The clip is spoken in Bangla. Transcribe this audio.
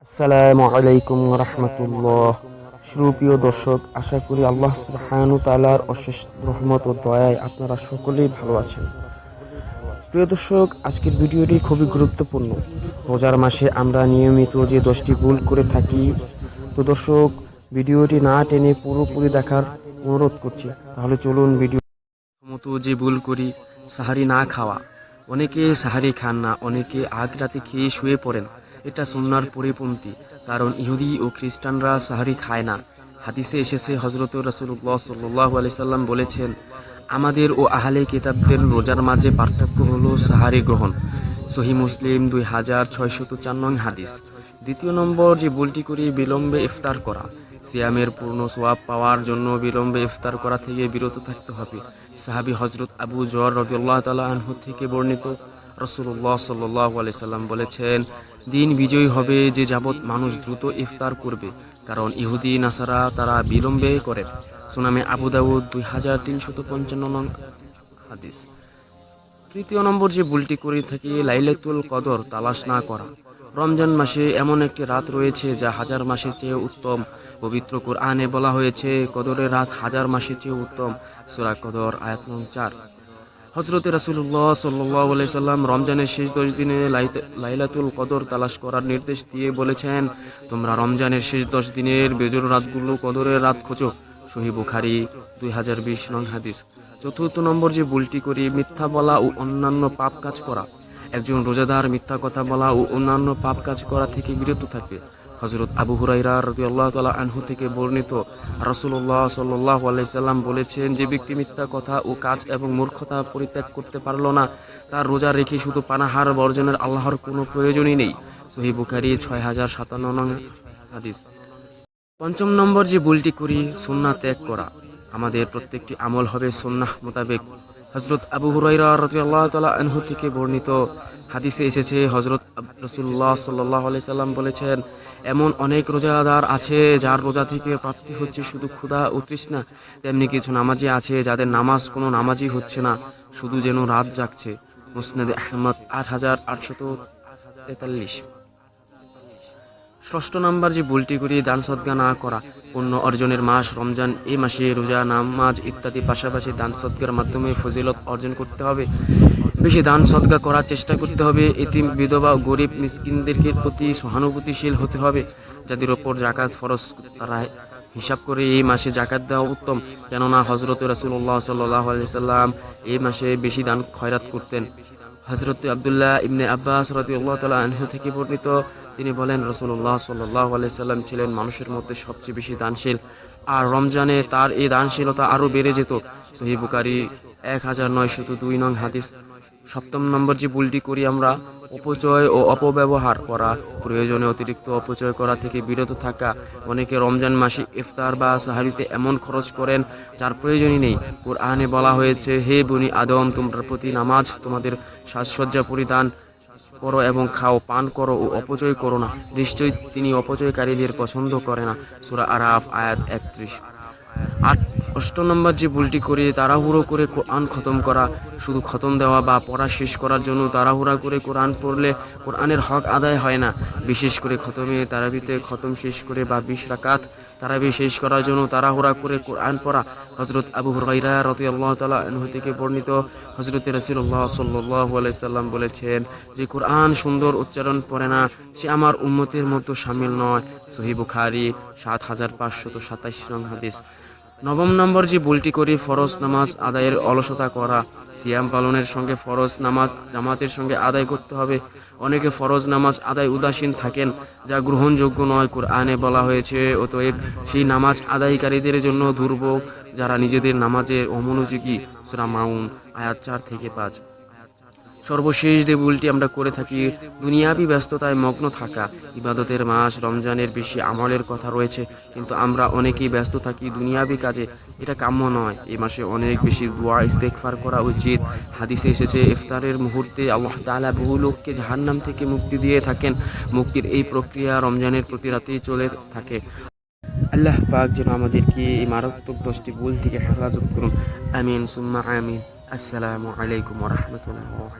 আসসালামু আলাইকুম রহমতুল্লাহ। সুপ্রিয় দর্শক, আশা করি আল্লাহ সুবহানাহু তাআলার অশেষ রহমত ও দয়ায় আপনারা সকলেই ভালো আছেন। প্রিয় দর্শক, আজকের ভিডিওটি খুবই গুরুত্বপূর্ণ। রোজার মাসে আমরা নিয়মিত যে 10টি ভুল করে থাকি, তো দর্শক ভিডিওটি না টেনে পুরোপুরি দেখার অনুরোধ করছি। তাহলে চলুন ভিডিও মতো যে ভুল করি, সাহারি না খাওয়া। অনেকে সাহারি খান না, অনেকে আগ রাতে খেয়ে শুয়ে পড়েন। এটা সুন্নাহর পরিপন্থী, কারণ ইহুদি ও খ্রিস্টানরা সাহারি খায় না। হাদিসে এসেছে, হযরত রাসূলুল্লাহ সাল্লাল্লাহু আলাইহি সাল্লাম বলেছেন, আমাদের ও আহলে কিতাবদের রোজার মাঝে পার্থক্য হলো সাহারি গ্রহণ। সহিহ মুসলিম 2604 নং হাদিস। দ্বিতীয় নম্বর যে ভুলটি করি, বিলম্বে ইফতার করা। সিয়ামের পূর্ণ সওয়াব পাওয়ার জন্য বিলম্বে ইফতার করা থেকে বিরত থাকতে হবে। সাহাবী হযরত আবু যর রাদিয়াল্লাহু তাআলা আনহু থেকে বর্ণিত, রাসূলুল্লাহ সাল্লাল্লাহু আলাইহি সাল্লাম বলেছেন, দিন বিজয়ী হবে যে যাবত মানুষ দ্রুত ইফতার করবে, কারণ ইহুদি নাসারা তারা বিলম্বে করে। সুনানে আবু দাউদ 2355 নং হাদিস। তৃতীয় নম্বর যে ভুলটি করে থাকি, লাইলাতুল কদর তালাশ না করা। রমজান মাসে এমন একটি রাত রয়েছে যা হাজার মাসের চেয়ে উত্তম। পবিত্র কোরআনে বলা হয়েছে, কদরের রাত হাজার মাসের চেয়ে উত্তম। সূরা কদর আয়াত নং 4। হযরত রাসূলুল্লাহ সাল্লাল্লাহু আলাইহি সাল্লাম রমজানের শেষ 10 দিনে লাইলাতুল কদর তালাশ করার নির্দেশ দিয়ে বলেছেন, তোমরা রমজানের শেষ 10 দিনের বেজোর রাতগুলো কদরের রাত খোঁজো। সহিহ বুখারী 2020 নং হাদিস। চতুর্থ নম্বর যে ভুলটি করি, মিথ্যা বলা ও অন্যান্য পাপ কাজ করা। একজন রোজাদার মিথ্যা কথা বলা ও অন্যান্য পাপ কাজ করা থেকে বিরত থাকে। হযরত আবু হুরায়রা রাদিয়াল্লাহু তাআলা আনহু থেকে বর্ণিত, রাসূলুল্লাহ সাল্লাল্লাহু আলাইহি সাল্লাম বলেছেন, যে ব্যক্তি মিথ্যা কথা ও কাজ এবং মূর্খতা পরিত্যাগ করতে পারল না, তার রোজা রেখে শুধু পানাহার বর্জনের আল্লাহর কোনো প্রয়োজনই নেই। সহিহ বুখারী 6057 নং হাদিস। পঞ্চম নম্বর যে ভুলটি করি, সুন্নাহ ত্যাগ করা। আমাদের প্রত্যেকটি আমল হবে সুন্নাহ মোতাবেক। হযরত আবু হুরায়রা রাদিয়াল্লাহু তাআলা আনহু থেকে বর্ণিত হাদিসে এসেছে, হযরত রাসূলুল্লাহ সাল্লাল্লাহু আলাইহি সাল্লাম বলেছেন, এমন অনেক রোজাদার আছে যার রোজা থেকে প্রাপ্তি হচ্ছে শুধু ক্ষুধা ও তৃষ্ণা। তেমনি কিছু নামাজি আছে যাদের নামাজ কোনো নামাজই হচ্ছে না, শুধু যেন রাত জাগছে। মুসনাদে আহমদ 8843। ষষ্ঠ নাম্বার যে ভুলটি করি, দান সদকা না করা। পুণ্য অর্জনের মাস রমজান, এই মাসে রোজা, নামাজ ইত্যাদি পাশাপাশি দান সদকার মাধ্যমে ফজিলত অর্জন করতে হবে। বেশি দান সদকা করার চেষ্টা করতে হবে। এতিম, বিধবা ও গরিব মিসকিনদের প্রতি সহানুভূতিশীল হতে হবে। যাদের ওপর যাকাত ফরজ, তারা হিসাব করে এই মাসে যাকাত দেওয়া উত্তম, কেননা হযরত রাসূলুল্লাহ সাল্লাল্লাহু আলাইহি সাল্লাম এই মাসে বেশি দান খয়রাত করতেন। হযরত আব্দুল্লাহ ইবনে আব্বাস রাদিয়াল্লাহু তাআলা আনহু থেকে বর্ণিত, তিনি বলেন, রাসূলুল্লাহ সাল্লাল্লাহু আলাইহি সাল্লাম ছিলেন মানুষের মধ্যে সবচেয়ে বেশি দানশীল, আর রমজানে তার এই দানশীলতা আরো বেড়ে যেত। সহিহ বুখারী 1902 নং হাদিস। সপ্তম নম্বর যে ভুলটি করি আমরা, অপচয় ও অপব্যবহার করা। প্রয়োজনে অতিরিক্ত অপচয় করা থেকে বিরত থাকা। অনেকে রমজান মাসে ইফতার বা সাহারিতে এমন খরচ করেন যার প্রয়োজনই নেই। কোরআনে বলা হয়েছে, হে বনি আদম, তোমরা প্রতি নামাজ তোমাদের সাজসজ্জা পরিধান করো এবং খাও, পান করো ও অপচয় করো না। নিশ্চয়ই তিনি অপচয়কারীদের পছন্দ করে না। সূরা আরাফ আয়াত 31। অষ্টম নম্বর যে ভুলটি করি, তাড়াহুড়ো করে কোরআন খতম করা। শুধু খতম দেওয়া বা পড়া শেষ করার জন্য তাড়াহুড়া করে কোরআন পড়লে কোরআনের হক আদায় হয় না। বিশেষ করে খতমে তারাবিতে খতম শেষ করে বা 20 রাকাত তারাবি শেষ করার জন্য তাড়াহুড়া করে কোরআন পড়া। হযরত আবু হুরায়রা রাদিয়াল্লাহু তাআলা আনহু থেকে বর্ণিত, হযরত রাসূলুল্লাহ সাল্লাল্লাহু আলাইহি সাল্লাম বলেছেন, যে কোরআন সুন্দর উচ্চারণ পড়ে না, সে আমার উম্মতের মতো শামিল নয়। সহিহ বুখারী 7527 নং হাদিস। নবম নম্বর যে ভুলটি করি, ফরজ নামাজ আদায়ের অলসতা করা। সিয়াম পালনের সঙ্গে ফরজ নামাজ জামাতের সঙ্গে আদায় করতে হবে। অনেকে ফরজ নামাজ আদায় উদাসীন থাকেন, যা গ্রহণযোগ্য নয়। কোরআনে বলা হয়েছে, অতএব সেই নামাজ আদায়কারীদের জন্য দুর্ভোগ যারা নিজেদের নামাজে অমনোযোগী। সূরা মাউন আয়াত 4 থেকে 5। সর্বশেষ যে ভুলটি আমরা করে থাকি, দুনিয়াবি ব্যস্ততায় মগ্ন থাকা। ইবাদতের মাস রমজানের বেশি আমলের কথা রয়েছে, কিন্তু আমরা অনেকেই ব্যস্ত থাকি দুনিয়াবি কাজে। এটা কাম্য নয়। এই মাসে অনেক বেশি দোয়া ইস্তেগফার করা উচিত। হাদিসে এসেছে, ইফতারের মুহূর্তে আল্লাহ তাআলা বহু লোককে জাহান্নাম থেকে মুক্তি দিয়ে থাকেন। মুক্তির এই প্রক্রিয়া রমজানের প্রতি রাতেই চলে থাকে। আল্লাহ পাক যেন আমাদেরকে এই মারাত্মক 10টি ভুল থেকে হেফাজত করুন। আমিন সুম্মা আমিন। আসসালামু আলাইকুম ওয়া রাহমাতুল্লাহ।